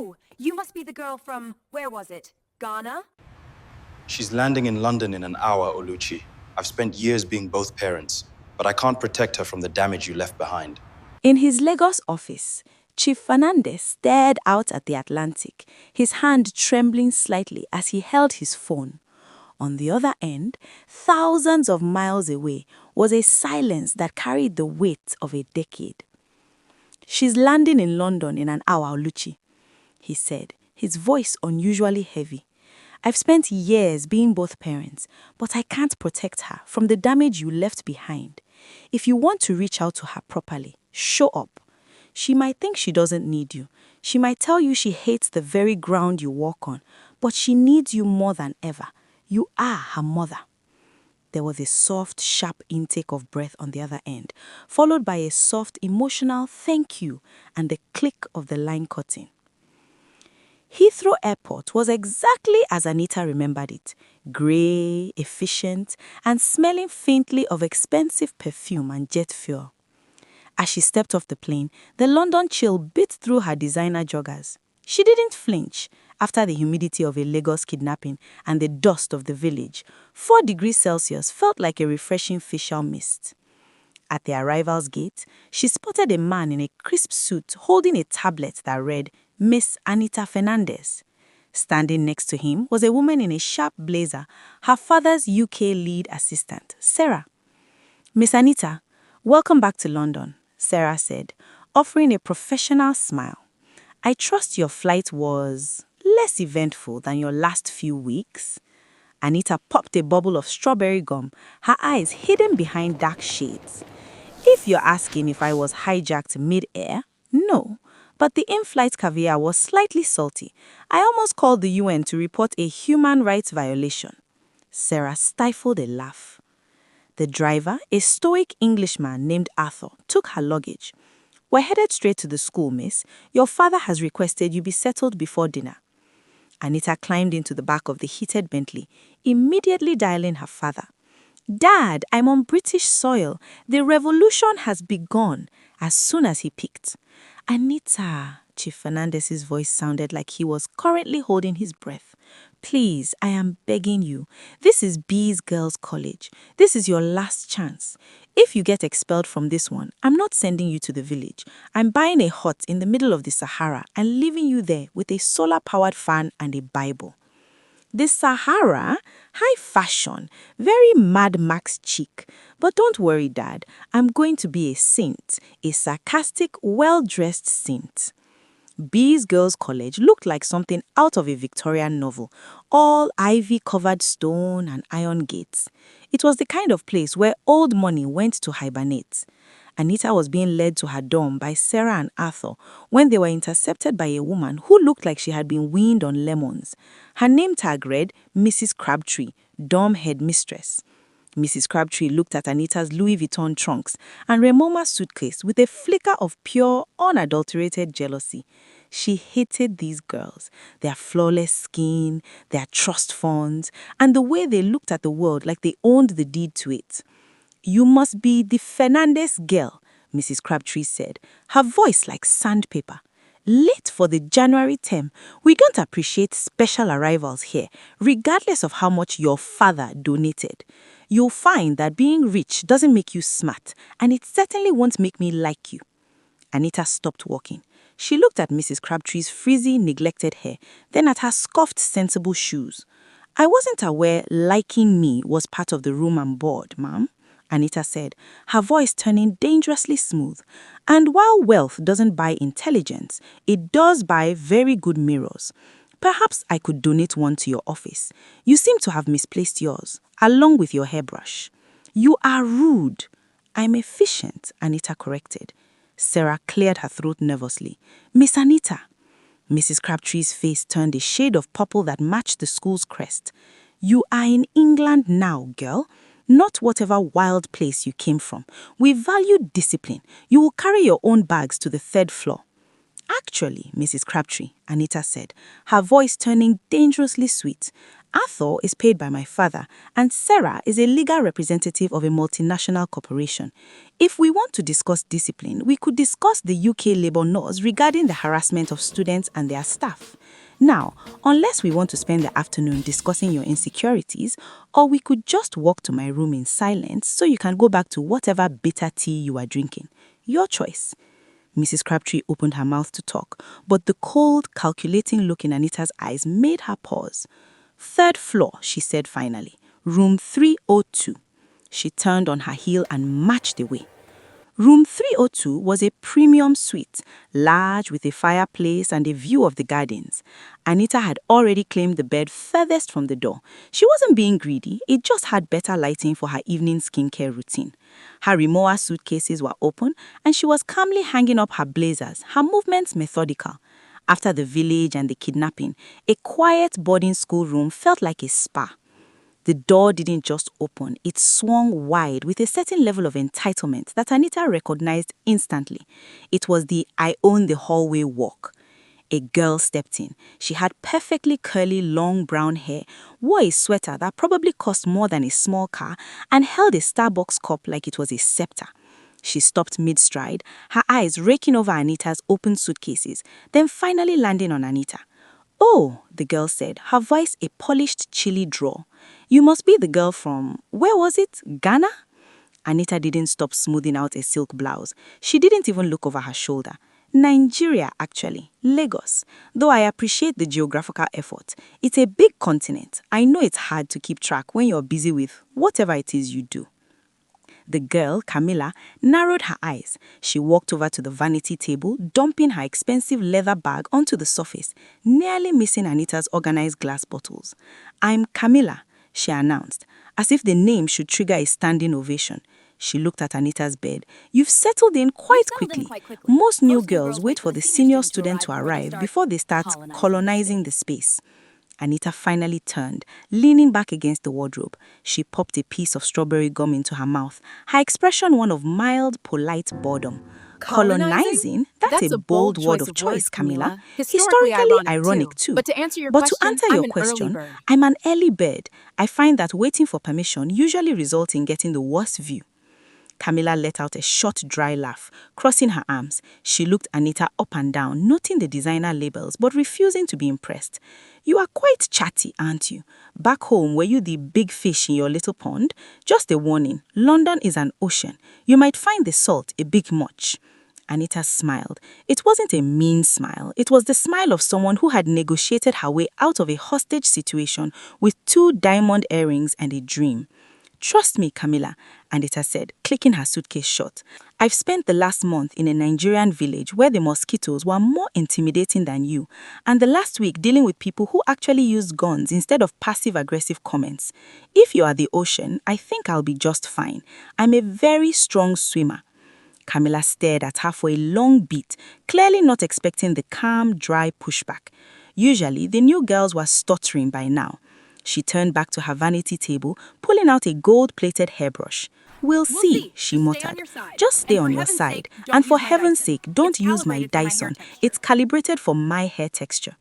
Oh, you must be the girl from, where was it? Ghana? She's landing in London in an hour, Oluchi. I've spent years being both parents, but I can't protect her from the damage you left behind. In his Lagos office, Chief Fernandez stared out at the Atlantic, his hand trembling slightly as he held his phone. On the other end, thousands of miles away, was a silence that carried the weight of a decade. "She's landing in London in an hour, Oluchi," he said, his voice unusually heavy. "I've spent years being both parents, but I can't protect her from the damage you left behind. If you want to reach out to her properly, show up. She might think she doesn't need you. She might tell you she hates the very ground you walk on, but she needs you more than ever. You are her mother." There was a soft, sharp intake of breath on the other end, followed by a soft, emotional thank you and the click of the line cutting. Heathrow Airport was exactly as Anita remembered it, grey, efficient, and smelling faintly of expensive perfume and jet fuel. As she stepped off the plane, the London chill bit through her designer joggers. She didn't flinch. After the humidity of a Lagos kidnapping and the dust of the village, 4 degrees Celsius felt like a refreshing facial mist. At the arrival's gate, she spotted a man in a crisp suit holding a tablet that read, "Miss Anita Fernandez." Standing next to him was a woman in a sharp blazer, her father's UK lead assistant, Sarah. "Miss Anita, welcome back to London," Sarah said, offering a professional smile. "I trust your flight was less eventful than your last few weeks." Anita popped a bubble of strawberry gum, her eyes hidden behind dark shades. "If you're asking if I was hijacked mid-air, no. But the in-flight caviar was slightly salty. I almost called the UN to report a human rights violation." Sarah stifled a laugh. The driver, a stoic Englishman named Arthur, took her luggage. "We're headed straight to the school, miss. Your father has requested you be settled before dinner." Anita climbed into the back of the heated Bentley, immediately dialing her father. "Dad, I'm on British soil. The revolution has begun," as soon as he picked. "Anita," Chief Fernandez's voice sounded like he was currently holding his breath. "Please, I am begging you. This is B's Girls' College. This is your last chance. If you get expelled from this one, I'm not sending you to the village. I'm buying a hut in the middle of the Sahara and leaving you there with a solar-powered fan and a Bible." The Sahara? High fashion, very Mad Max chic. But don't worry, Dad. I'm going to be a saint, a sarcastic, well-dressed saint. B's Girls' College looked like something out of a Victorian novel, all ivy-covered stone and iron gates. It was the kind of place where old money went to hibernate. Anita was being led to her dorm by Sarah and Arthur when they were intercepted by a woman who looked like she had been weaned on lemons. Her name tag read, "Mrs. Crabtree, dorm headmistress." Mrs. Crabtree looked at Anita's Louis Vuitton trunks and Remoma's suitcase with a flicker of pure, unadulterated jealousy. She hated these girls, their flawless skin, their trust funds, and the way they looked at the world like they owned the deed to it. "You must be the Fernandez girl," Mrs. Crabtree said, her voice like sandpaper. "Late for the January term. We don't appreciate special arrivals here, regardless of how much your father donated. You'll find that being rich doesn't make you smart, and it certainly won't make me like you." Anita stopped walking. She looked at Mrs. Crabtree's frizzy, neglected hair, then at her scuffed, sensible shoes. "I wasn't aware liking me was part of the room and board, ma'am," Anita said, her voice turning dangerously smooth. "And while wealth doesn't buy intelligence, it does buy very good mirrors. Perhaps I could donate one to your office. You seem to have misplaced yours, along with your hairbrush." "You are rude." "I'm efficient," Anita corrected. Sarah cleared her throat nervously. "Miss Anita." Mrs. Crabtree's face turned a shade of purple that matched the school's crest. "You are in England now, girl. Not whatever wild place you came from. We value discipline. You will carry your own bags to the 3rd floor." Actually, Mrs. Crabtree, Anita said, her voice turning dangerously sweet, Arthur is paid by my father, and Sarah is a legal representative of a multinational corporation. If we want to discuss discipline, we could discuss the UK labour laws regarding the harassment of students and their staff. Now, unless we want to spend the afternoon discussing your insecurities, or we could just walk to my room in silence so you can go back to whatever bitter tea you are drinking. Your choice. Mrs. Crabtree opened her mouth to talk, but the cold, calculating look in Anita's eyes made her pause. "Third floor," she said finally. "Room 302. She turned on her heel and marched away. Room 302 was a premium suite, large with a fireplace and a view of the gardens. Anita had already claimed the bed furthest from the door. She wasn't being greedy, it just had better lighting for her evening skincare routine. Her Rimowa suitcases were open, and she was calmly hanging up her blazers, her movements methodical. After the village and the kidnapping, a quiet boarding school room felt like a spa. The door didn't just open, it swung wide with a certain level of entitlement that Anita recognized instantly. It was the "I own the hallway" walk. A girl stepped in. She had perfectly curly, long brown hair, wore a sweater that probably cost more than a small car, and held a Starbucks cup like it was a scepter. She stopped mid-stride, her eyes raking over Anita's open suitcases, then finally landing on Anita. "Oh," the girl said, her voice a polished chilly drawl. "You must be the girl from, where was it, Ghana?" Anita didn't stop smoothing out a silk blouse. She didn't even look over her shoulder. "Nigeria, actually. Lagos. Though I appreciate the geographical effort. It's a big continent. I know it's hard to keep track when you're busy with whatever it is you do." The girl, Camilla, narrowed her eyes. She walked over to the vanity table, dumping her expensive leather bag onto the surface, nearly missing Anita's organized glass bottles. "I'm Camilla," she announced, as if the name should trigger a standing ovation. She looked at Anita's bed. "You've settled in quite quickly. Most new girls wait for the senior student to arrive before they start colonizing the space." Anita finally turned, leaning back against the wardrobe. She popped a piece of strawberry gum into her mouth, her expression one of mild, polite boredom. "Colonizing? That's a bold word of choice, Camilla. Historically ironic too. But to answer your question, I'm an early bird. I find that waiting for permission usually results in getting the worst view." Camilla let out a short, dry laugh. Crossing her arms, she looked Anita up and down, noting the designer labels, but refusing to be impressed. "You are quite chatty, aren't you? Back home, were you the big fish in your little pond? Just a warning, London is an ocean. You might find the salt a bit much." Anita smiled. It wasn't a mean smile. It was the smile of someone who had negotiated her way out of a hostage situation with 2 diamond earrings and a dream. "Trust me, Camilla," Anita said, clicking her suitcase shut. "I've spent the last month in a Nigerian village where the mosquitoes were more intimidating than you, and the last week dealing with people who actually used guns instead of passive-aggressive comments. If you are the ocean, I think I'll be just fine. I'm a very strong swimmer." Camilla stared at her for a long beat, clearly not expecting the calm, dry pushback. Usually, the new girls were stuttering by now. She turned back to her vanity table, pulling out a gold-plated hairbrush. We'll see, she muttered. "Just stay on your side. And for heaven's sake, don't use my Dyson. It's calibrated for my hair texture."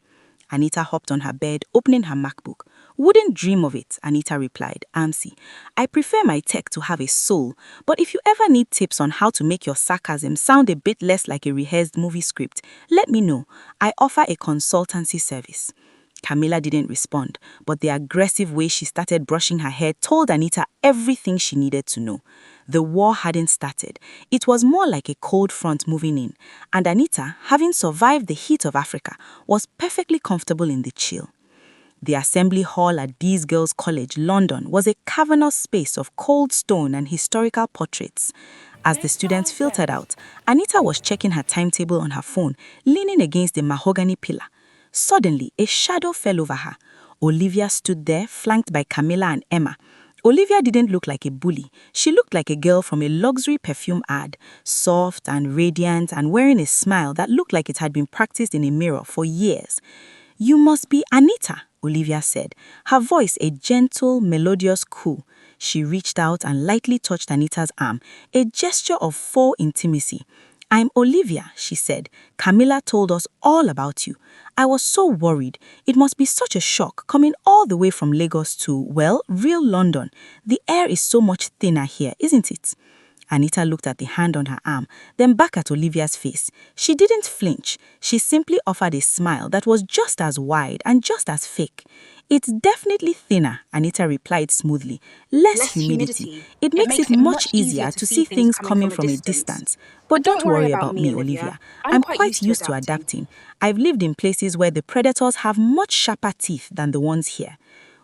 Anita hopped on her bed, opening her MacBook. "Wouldn't dream of it," Anita replied, armsy. "I prefer my tech to have a soul, but if you ever need tips on how to make your sarcasm sound a bit less like a rehearsed movie script, let me know. I offer a consultancy service." Camilla didn't respond, but the aggressive way she started brushing her hair told Anita everything she needed to know. The war hadn't started. It was more like a cold front moving in, and Anita, having survived the heat of Africa, was perfectly comfortable in the chill. The assembly hall at These Girls College, London, was a cavernous space of cold stone and historical portraits. As the students filtered out, Anita was checking her timetable on her phone, leaning against the mahogany pillar. Suddenly, a shadow fell over her. Olivia stood there, flanked by Camilla and Emma. Olivia didn't look like a bully. She looked like a girl from a luxury perfume ad, soft and radiant and wearing a smile that looked like it had been practiced in a mirror for years. "You must be Anita," Olivia said, her voice a gentle, melodious coo. She reached out and lightly touched Anita's arm, a gesture of full intimacy. "I'm Olivia," she said. "Camilla told us all about you. I was so worried. It must be such a shock coming all the way from Lagos to, well, real London. The air is so much thinner here, isn't it?" Anita looked at the hand on her arm, then back at Olivia's face. She didn't flinch. She simply offered a smile that was just as wide and just as fake. "It's definitely thinner," Anita replied smoothly. Less humidity. It makes it much easier to see things coming from a distance. But don't worry about me, Olivia. I'm quite used to adapting. I've lived in places where the predators have much sharper teeth than the ones here.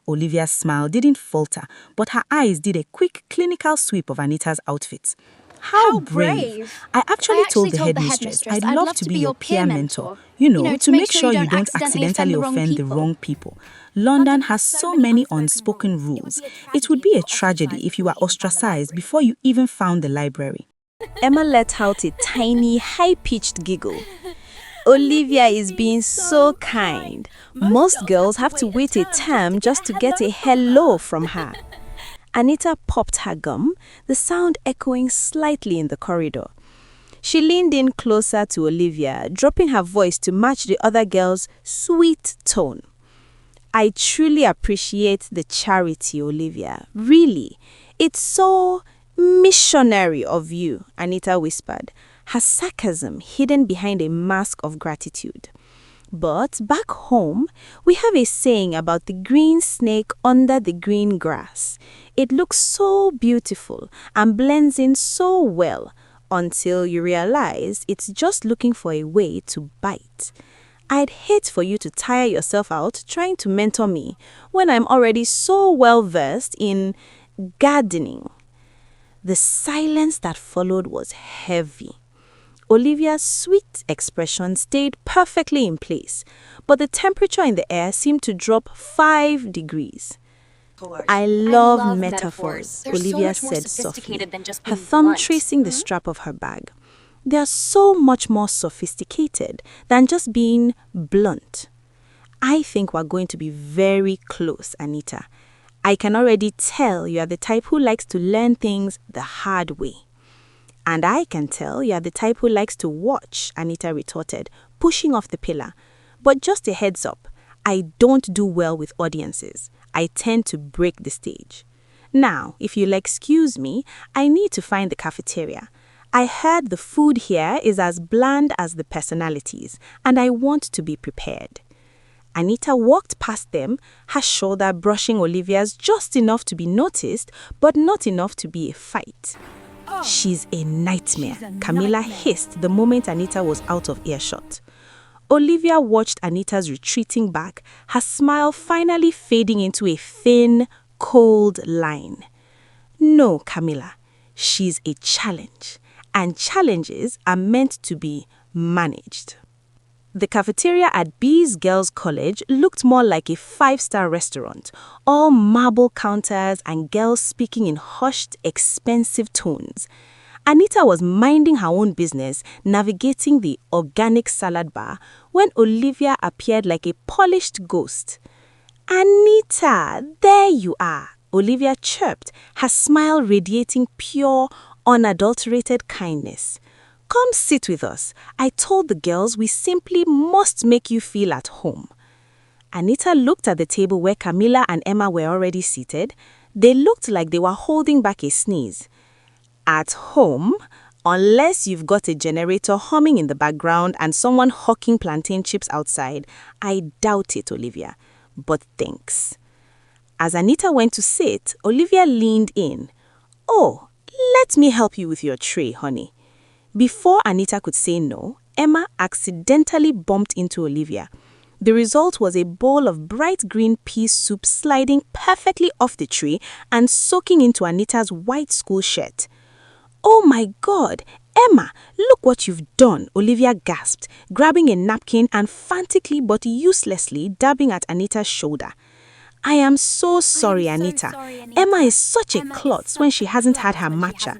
Olivia's smile didn't falter, but her eyes did a quick clinical sweep of Anita's outfit. How brave! I actually told the headmistress I'd love to be your peer mentor, to make sure you don't accidentally offend the wrong people. London has so many unspoken rules. It would be a tragedy if you were ostracized before you even found the library. Emma let out a tiny, high-pitched giggle. Olivia is being so kind. Most girls have to wait a term just to get a hello from her. Anita popped her gum, the sound echoing slightly in the corridor. She leaned in closer to Olivia, dropping her voice to match the other girl's sweet tone. "I truly appreciate the charity, Olivia. Really. It's so missionary of you," Anita whispered, her sarcasm hidden behind a mask of gratitude. "But back home, we have a saying about the green snake under the green grass. It looks so beautiful and blends in so well until you realize it's just looking for a way to bite. I'd hate for you to tire yourself out trying to mentor me when I'm already so well versed in gardening." The silence that followed was heavy. Olivia's sweet expression stayed perfectly in place, but the temperature in the air seemed to drop 5 degrees. I love metaphors, Olivia said softly, her thumb tracing the strap of her bag. They are so much more sophisticated than just being blunt. I think we're going to be very close, Anita. I can already tell you are the type who likes to learn things the hard way. And I can tell you are the type who likes to watch, Anita retorted, pushing off the pillar. But just a heads up, I don't do well with audiences. I tend to break the stage. Now, if you'll excuse me, I need to find the cafeteria. I heard the food here is as bland as the personalities, and I want to be prepared. Anita walked past them, her shoulder brushing Olivia's just enough to be noticed, but not enough to be a fight. "She's a nightmare," Camilla hissed the moment Anita was out of earshot. Olivia watched Anita's retreating back, her smile finally fading into a thin, cold line. "No, Camilla, she's a challenge, and challenges are meant to be managed." The cafeteria at Bee's Girls' College looked more like a 5-star restaurant, all marble counters and girls speaking in hushed, expensive tones. Anita was minding her own business, navigating the organic salad bar, when Olivia appeared like a polished ghost. "Anita, there you are," Olivia chirped, her smile radiating pure, unadulterated kindness. "Come sit with us. I told the girls we simply must make you feel at home." Anita looked at the table where Camilla and Emma were already seated. They looked like they were holding back a sneeze. "At home? Unless you've got a generator humming in the background and someone hawking plantain chips outside, I doubt it, Olivia. But thanks." As Anita went to sit, Olivia leaned in. "Oh, let me help you with your tray, honey." Before Anita could say no, Emma accidentally bumped into Olivia. The result was a bowl of bright green pea soup sliding perfectly off the tray and soaking into Anita's white school shirt. "Oh my God, Emma, look what you've done," Olivia gasped, grabbing a napkin and frantically but uselessly dabbing at Anita's shoulder. "I am so sorry, Anita. Emma is such a klutz when she hasn't had her matcha."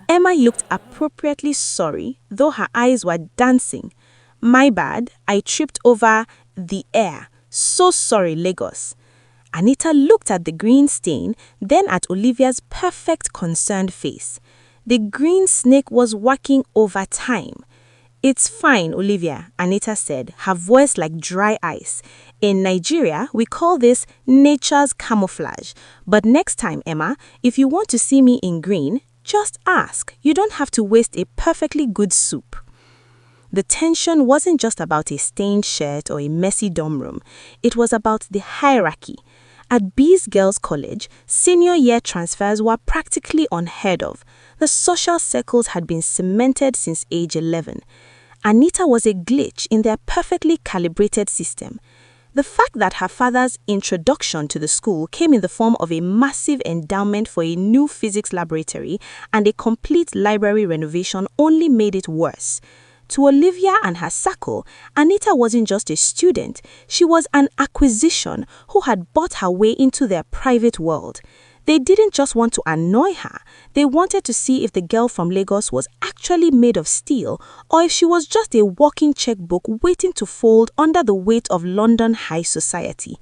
Emma looked appropriately sorry, though her eyes were dancing. "My bad, I tripped over the air. So sorry, Lagos." Anita looked at the green stain, then at Olivia's perfect concerned face. The green snake was working overtime. "It's fine, Olivia," Anita said, her voice like dry ice. "In Nigeria, we call this nature's camouflage. But next time, Emma, if you want to see me in green, just ask. You don't have to waste a perfectly good soup." The tension wasn't just about a stained shirt or a messy dorm room. It was about the hierarchy. At B's Girls College, senior year transfers were practically unheard of. The social circles had been cemented since age 11. Anita was a glitch in their perfectly calibrated system. The fact that her father's introduction to the school came in the form of a massive endowment for a new physics laboratory and a complete library renovation only made it worse. To Olivia and her circle, Anita wasn't just a student, she was an acquisition who had bought her way into their private world. They didn't just want to annoy her, they wanted to see if the girl from Lagos was actually made of steel or if she was just a walking checkbook waiting to fold under the weight of London high society.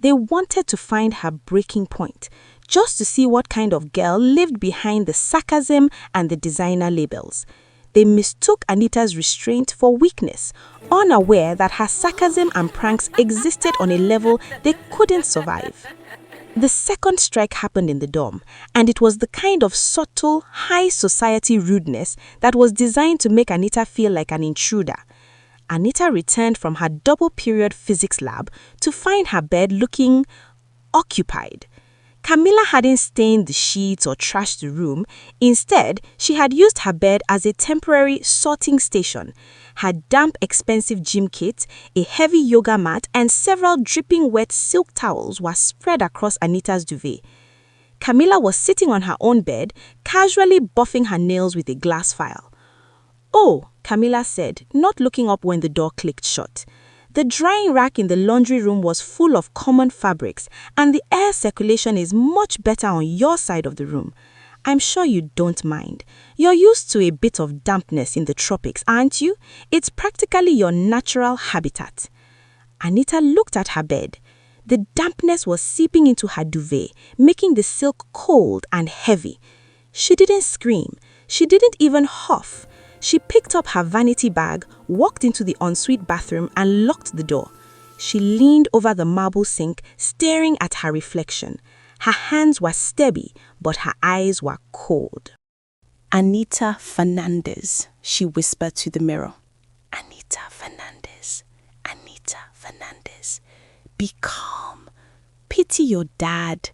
They wanted to find her breaking point, just to see what kind of girl lived behind the sarcasm and the designer labels. They mistook Anita's restraint for weakness, unaware that her sarcasm and pranks existed on a level they couldn't survive. The second strike happened in the dorm, and it was the kind of subtle, high society rudeness that was designed to make Anita feel like an intruder. Anita returned from her double-period physics lab to find her bed looking occupied. Camilla hadn't stained the sheets or trashed the room. Instead, she had used her bed as a temporary sorting station. Her damp, expensive gym kit, a heavy yoga mat, and several dripping wet silk towels were spread across Anita's duvet. Camilla was sitting on her own bed, casually buffing her nails with a glass file. "Oh," Camilla said, not looking up when the door clicked shut. The drying rack in the laundry room was full of common fabrics, and the air circulation is much better on your side of the room. I'm sure you don't mind. You're used to a bit of dampness in the tropics, aren't you? It's practically your natural habitat." Anita looked at her bed. The dampness was seeping into her duvet, making the silk cold and heavy. She didn't scream. She didn't even huff. She picked up her vanity bag, walked into the ensuite bathroom, and locked the door. She leaned over the marble sink, staring at her reflection. Her hands were steady, but her eyes were cold. "Anita Fernandez," she whispered to the mirror. "Anita Fernandez. Anita Fernandez. Be calm. Pity your dad.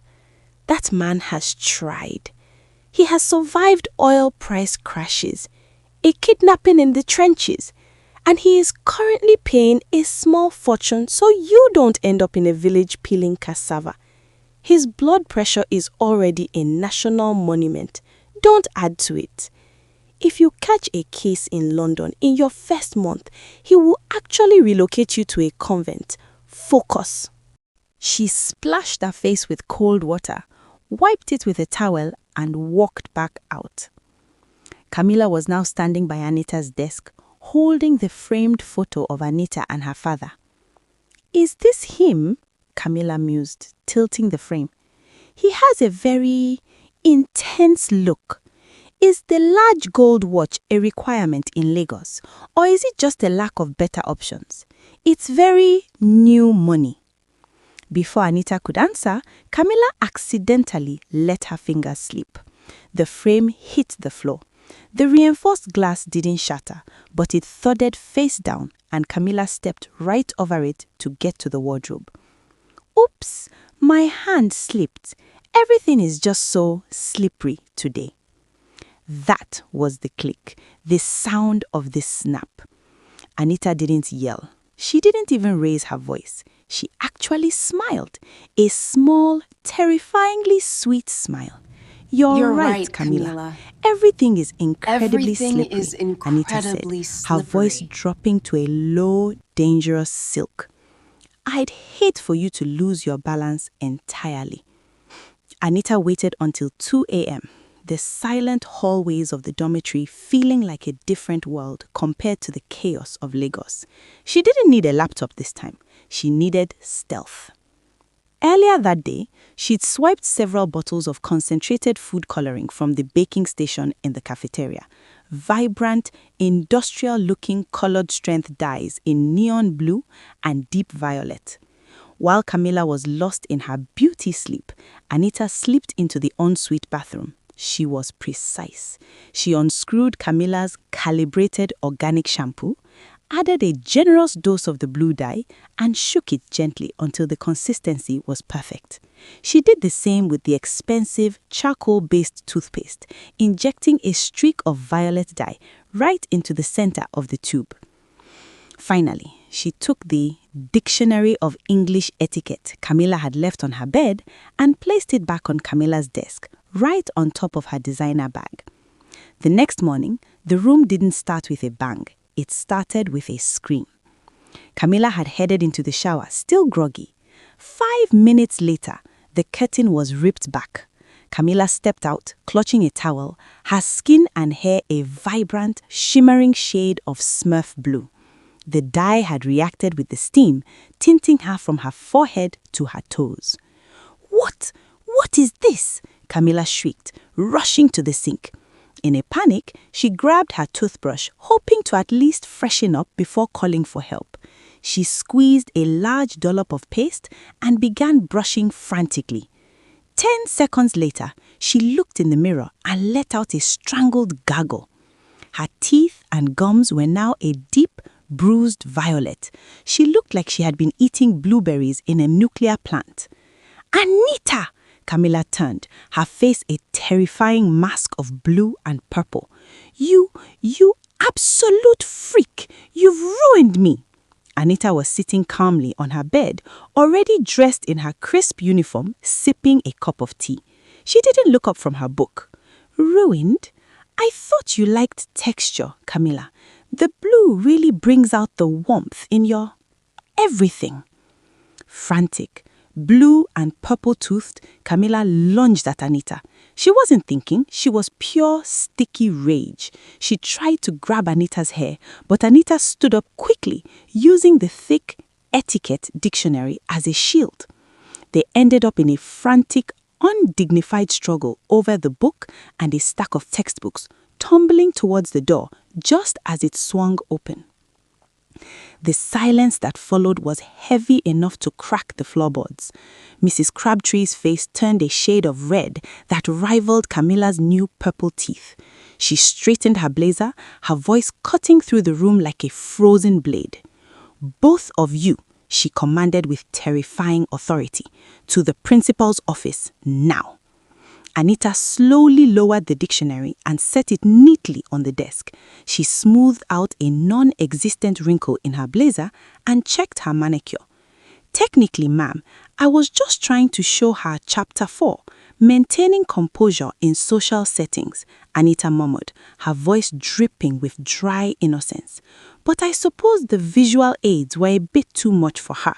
That man has tried. He has survived oil price crashes, a kidnapping in the trenches, and he is currently paying a small fortune so you don't end up in a village peeling cassava. His blood pressure is already a national monument. Don't add to it. If you catch a case in London in your first month, he will actually relocate you to a convent. Focus." She splashed her face with cold water, wiped it with a towel, and walked back out. Camilla was now standing by Anita's desk, holding the framed photo of Anita and her father. "Is this him?" Camilla mused, tilting the frame. "He has a very intense look. Is the large gold watch a requirement in Lagos, or is it just a lack of better options? It's very new money." Before Anita could answer, Camilla accidentally let her fingers slip. The frame hit the floor. The reinforced glass didn't shatter, but it thudded face down, and Camilla stepped right over it to get to the wardrobe. "Oops, my hand slipped. Everything is just so slippery today." That was the click, the sound of the snap. Anita didn't yell. She didn't even raise her voice. She actually smiled, a small, terrifyingly sweet smile. You're right, Camilla. Everything is incredibly slippery, Anita said, her voice dropping to a low, dangerous silk. "I'd hate for you to lose your balance entirely." Anita waited until 2 a.m., the silent hallways of the dormitory feeling like a different world compared to the chaos of Lagos. She didn't need a laptop this time. She needed stealth. Earlier that day, she'd swiped several bottles of concentrated food coloring from the baking station in the cafeteria. Vibrant, industrial-looking colored strength dyes in neon blue and deep violet. While Camilla was lost in her beauty sleep, Anita slipped into the ensuite bathroom. She was precise. She unscrewed Camilla's calibrated organic shampoo, added a generous dose of the blue dye, and shook it gently until the consistency was perfect. She did the same with the expensive charcoal-based toothpaste, injecting a streak of violet dye right into the center of the tube. Finally, she took the Dictionary of English Etiquette Camilla had left on her bed and placed it back on Camilla's desk, right on top of her designer bag. The next morning, the room didn't start with a bang. It started with a scream. Camilla had headed into the shower, still groggy. 5 minutes later, the curtain was ripped back. Camilla stepped out, clutching a towel, her skin and hair a vibrant, shimmering shade of Smurf blue. The dye had reacted with the steam, tinting her from her forehead to her toes. What? What is this? Camilla shrieked, rushing to the sink. In a panic, she grabbed her toothbrush, hoping to at least freshen up before calling for help. She squeezed a large dollop of paste and began brushing frantically. 10 seconds later, she looked in the mirror and let out a strangled gaggle. Her teeth and gums were now a deep, bruised violet. She looked like she had been eating blueberries in a nuclear plant. "Anita!" Camilla turned, her face a terrifying mask of blue and purple. You absolute freak! You've ruined me!" Anita was sitting calmly on her bed, already dressed in her crisp uniform, sipping a cup of tea. She didn't look up from her book. "Ruined? I thought you liked texture, Camilla. The blue really brings out the warmth in your everything." Frantic, blue and purple-toothed, Camilla lunged at Anita. She wasn't thinking, she was pure, sticky rage. She tried to grab Anita's hair, but Anita stood up quickly, using the thick etiquette dictionary as a shield. They ended up in a frantic, undignified struggle over the book and a stack of textbooks, tumbling towards the door just as it swung open. The silence that followed was heavy enough to crack the floorboards. Mrs. Crabtree's face turned a shade of red that rivaled Camilla's new purple teeth. She straightened her blazer, her voice cutting through the room like a frozen blade. "Both of you," she commanded with terrifying authority, "to the principal's office now." Anita slowly lowered the dictionary and set it neatly on the desk. She smoothed out a non-existent wrinkle in her blazer and checked her manicure. "Technically, ma'am, I was just trying to show her Chapter 4, Maintaining Composure in Social Settings," Anita murmured, her voice dripping with dry innocence. "But I suppose the visual aids were a bit too much for her."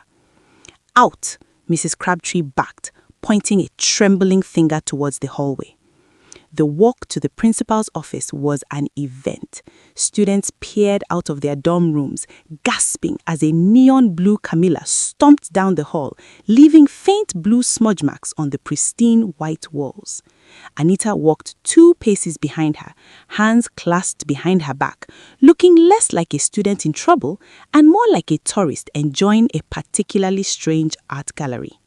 "Out," Mrs. Crabtree barked, pointing a trembling finger towards the hallway. The walk to the principal's office was an event. Students peered out of their dorm rooms, gasping as a neon blue Camilla stomped down the hall, leaving faint blue smudge marks on the pristine white walls. Anita walked 2 paces behind her, hands clasped behind her back, looking less like a student in trouble and more like a tourist enjoying a particularly strange art gallery.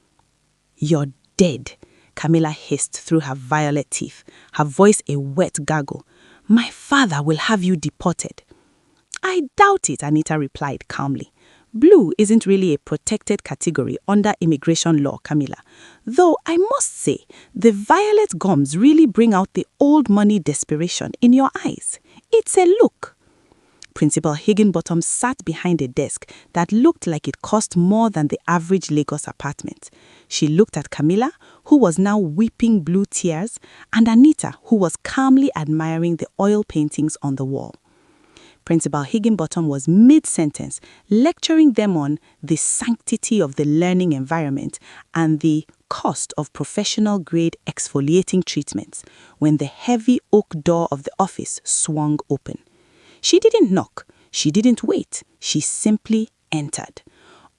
"You're dead," Camilla hissed through her violet teeth, her voice a wet gargle. "My father will have you deported." "I doubt it," Anita replied calmly. "Blue isn't really a protected category under immigration law, Camilla. Though I must say, the violet gums really bring out the old money desperation in your eyes. It's a look." Principal Higginbottom sat behind a desk that looked like it cost more than the average Lagos apartment. She looked at Camilla, who was now weeping blue tears, and Anita, who was calmly admiring the oil paintings on the wall. Principal Higginbottom was mid-sentence, lecturing them on the sanctity of the learning environment and the cost of professional-grade exfoliating treatments when the heavy oak door of the office swung open. She didn't knock, she didn't wait, she simply entered.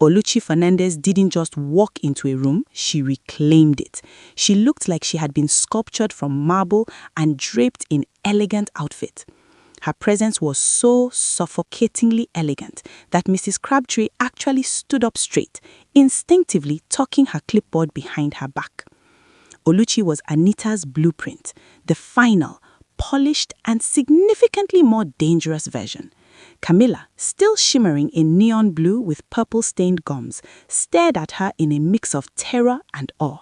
Oluchi Fernandez didn't just walk into a room, she reclaimed it. She looked like she had been sculptured from marble and draped in elegant outfit. Her presence was so suffocatingly elegant that Mrs. Crabtree actually stood up straight, instinctively tucking her clipboard behind her back. Oluchi was Anita's blueprint, the final, polished and significantly more dangerous version. Camilla, still shimmering in neon blue with purple-stained gums, stared at her in a mix of terror and awe.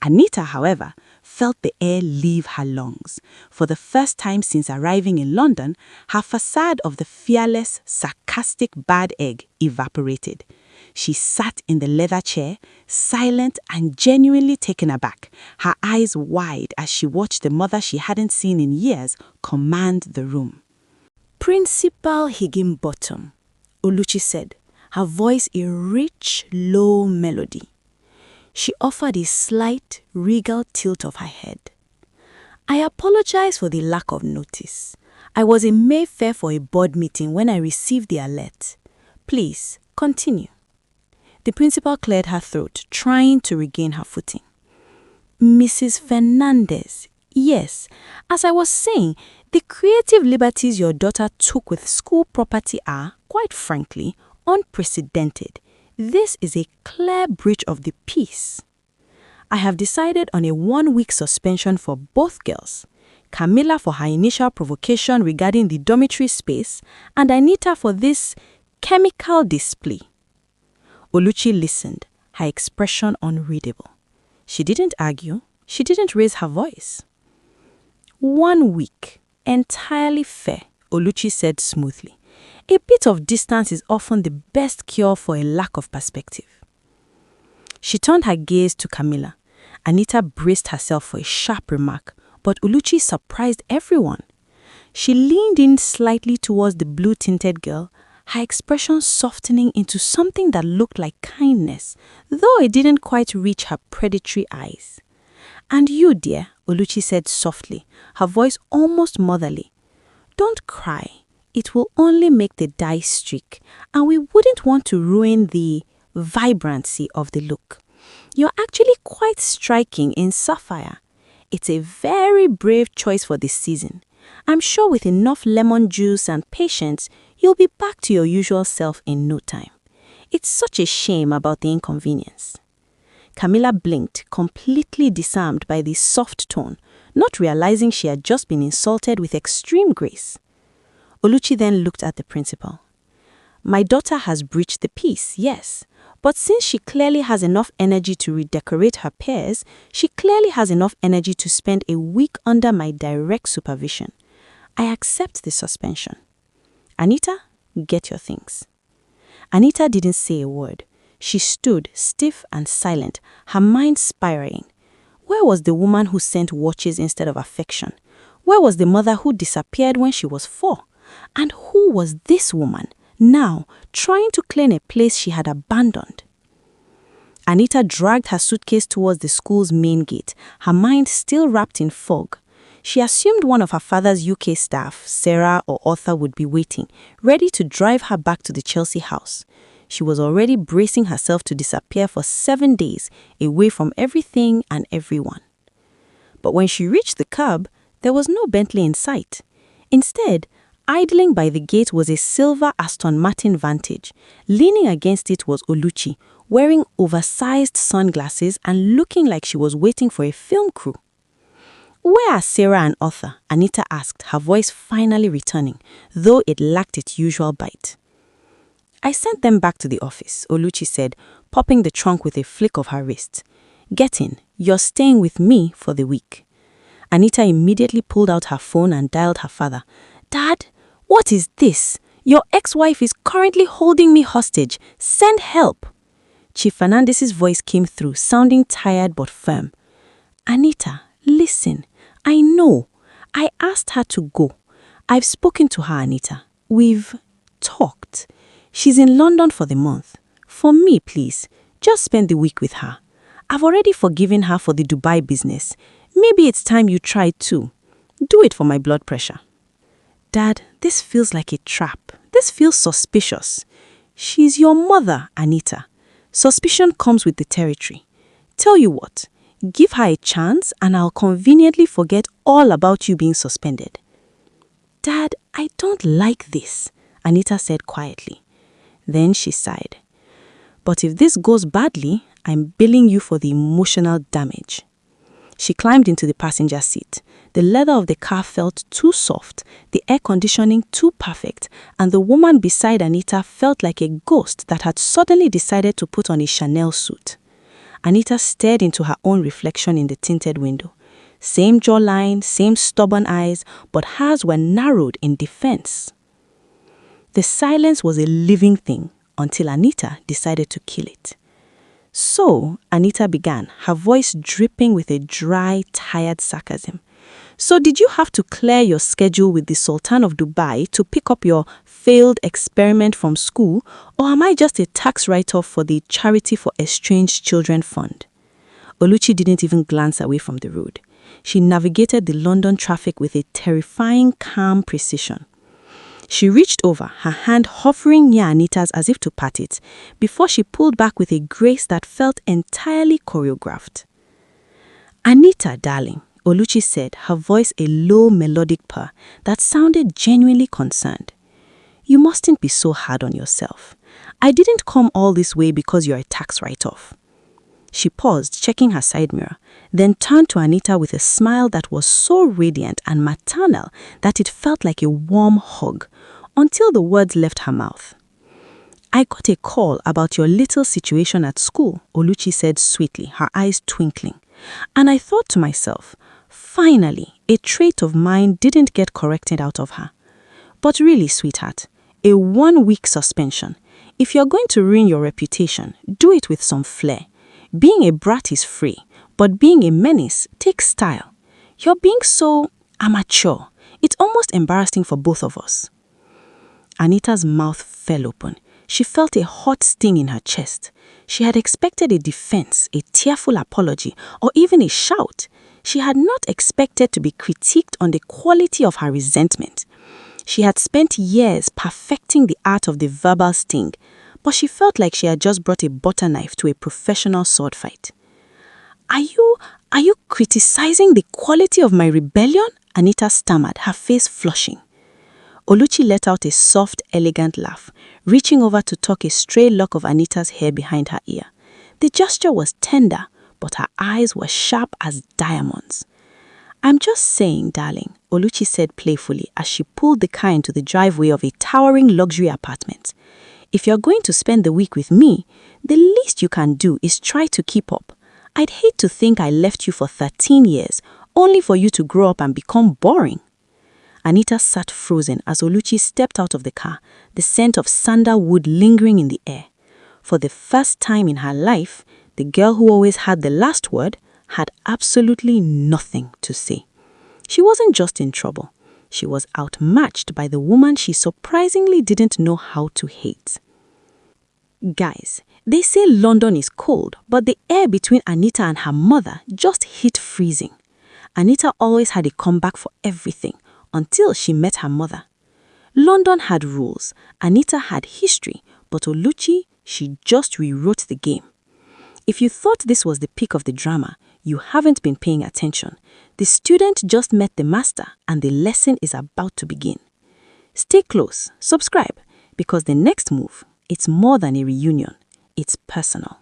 Anita, however, felt the air leave her lungs. For the first time since arriving in London, her facade of the fearless, sarcastic bad egg evaporated. She sat in the leather chair, silent and genuinely taken aback, her eyes wide as she watched the mother she hadn't seen in years command the room. "Principal Higginbottom," Oluchi said, her voice a rich, low melody. She offered a slight, regal tilt of her head. "I apologize for the lack of notice. I was in Mayfair for a board meeting when I received the alert. Please, continue." The principal cleared her throat, trying to regain her footing. "Mrs. Fernandez, yes, as I was saying, the creative liberties your daughter took with school property are, quite frankly, unprecedented. This is a clear breach of the peace. I have decided on a 1-week suspension for both girls. Camilla for her initial provocation regarding the dormitory space, and Anita for this chemical display." Oluchi listened, her expression unreadable. She didn't argue. She didn't raise her voice. "1 week. Entirely fair," Oluchi said smoothly. "A bit of distance is often the best cure for a lack of perspective." She turned her gaze to Camilla. Anita braced herself for a sharp remark, but Oluchi surprised everyone. She leaned in slightly towards the blue-tinted girl, her expression softening into something that looked like kindness, though it didn't quite reach her predatory eyes. "And you, dear," Oluchi said softly, her voice almost motherly. "Don't cry. It will only make the dye streak, and we wouldn't want to ruin the vibrancy of the look. You're actually quite striking in sapphire. It's a very brave choice for this season. I'm sure with enough lemon juice and patience, you'll be back to your usual self in no time. It's such a shame about the inconvenience." Camilla blinked, completely disarmed by the soft tone, not realizing she had just been insulted with extreme grace. Oluchi then looked at the principal. "My daughter has breached the peace, yes, but since she clearly has enough energy to redecorate her pears, she clearly has enough energy to spend a week under my direct supervision. I accept the suspension. Anita, get your things." Anita didn't say a word. She stood stiff and silent, her mind spiraling. Where was the woman who sent watches instead of affection? Where was the mother who disappeared when she was 4? And who was this woman, now trying to claim a place she had abandoned? Anita dragged her suitcase towards the school's main gate, her mind still wrapped in fog. She assumed one of her father's UK staff, Sarah or Arthur, would be waiting, ready to drive her back to the Chelsea house. She was already bracing herself to disappear for 7 days, away from everything and everyone. But when she reached the curb, there was no Bentley in sight. Instead, idling by the gate was a silver Aston Martin Vantage. Leaning against it was Oluchi, wearing oversized sunglasses and looking like she was waiting for a film crew. "Where are Sarah and Arthur?" Anita asked, her voice finally returning, though it lacked its usual bite. "I sent them back to the office," Oluchi said, popping the trunk with a flick of her wrist. "Get in. You're staying with me for the week." Anita immediately pulled out her phone and dialed her father. "Dad, what is this? Your ex-wife is currently holding me hostage. Send help." Chief Fernandez's voice came through, sounding tired but firm. "Anita, listen. I know. I asked her to go. I've spoken to her, Anita. We've talked. She's in London for the month. For me, please, just spend the week with her. I've already forgiven her for the Dubai business. Maybe it's time you try too. Do it for my blood pressure." "Dad, this feels like a trap. This feels suspicious. She's your mother, Anita. Suspicion comes with the territory. Tell you what, give her a chance and I'll conveniently forget all about you being suspended. Dad, I don't like this, Anita said quietly. Then she sighed. But if this goes badly, I'm billing you for the emotional damage. She climbed into the passenger seat. The leather of the car felt too soft, the air conditioning too perfect, and the woman beside Anita felt like a ghost that had suddenly decided to put on a Chanel suit. Anita stared into her own reflection in the tinted window. Same jawline, same stubborn eyes, but hers were narrowed in defense. The silence was a living thing until Anita decided to kill it. So, Anita began, her voice dripping with a dry, tired sarcasm. So did you have to clear your schedule with the Sultan of Dubai to pick up your failed experiment from school, or am I just a tax write-off for the Charity for Estranged Children Fund? Oluchi didn't even glance away from the road. She navigated the London traffic with a terrifying, calm precision. She reached over, her hand hovering near Anita's as if to pat it, before she pulled back with a grace that felt entirely choreographed. Anita, darling, Oluchi said, her voice a low melodic purr that sounded genuinely concerned. You mustn't be so hard on yourself. I didn't come all this way because you're a tax write-off. She paused, checking her side mirror, then turned to Anita with a smile that was so radiant and maternal that it felt like a warm hug, until the words left her mouth. I got a call about your little situation at school, Oluchi said sweetly, her eyes twinkling. And I thought to myself, finally, a trait of mine didn't get corrected out of her. But really, sweetheart, a 1-week suspension. If you're going to ruin your reputation, do it with some flair. Being a brat is free, but being a menace takes style. You're being so amateur. It's almost embarrassing for both of us. Anita's mouth fell open. She felt a hot sting in her chest. She had expected a defense, a tearful apology, or even a shout. She had not expected to be critiqued on the quality of her resentment. She had spent years perfecting the art of the verbal sting, but she felt like she had just brought a butter knife to a professional sword fight. Are you criticizing the quality of my rebellion? Anita stammered, her face flushing. Oluchi let out a soft, elegant laugh, reaching over to tuck a stray lock of Anita's hair behind her ear. The gesture was tender, but her eyes were sharp as diamonds. I'm just saying, darling, Oluchi said playfully as she pulled the car into the driveway of a towering luxury apartment. If you're going to spend the week with me, the least you can do is try to keep up. I'd hate to think I left you for 13 years, only for you to grow up and become boring. Anita sat frozen as Oluchi stepped out of the car, the scent of sandalwood lingering in the air. For the first time in her life, the girl who always had the last word had absolutely nothing to say. She wasn't just in trouble. She was outmatched by the woman she surprisingly didn't know how to hate. Guys, they say London is cold, but the air between Anita and her mother just hit freezing. Anita always had a comeback for everything until she met her mother. London had rules, Anita had history, but Oluchi, she just rewrote the game. If you thought this was the peak of the drama, you haven't been paying attention. The student just met the master and the lesson is about to begin. Stay close, subscribe, because the next move, it's more than a reunion, it's personal.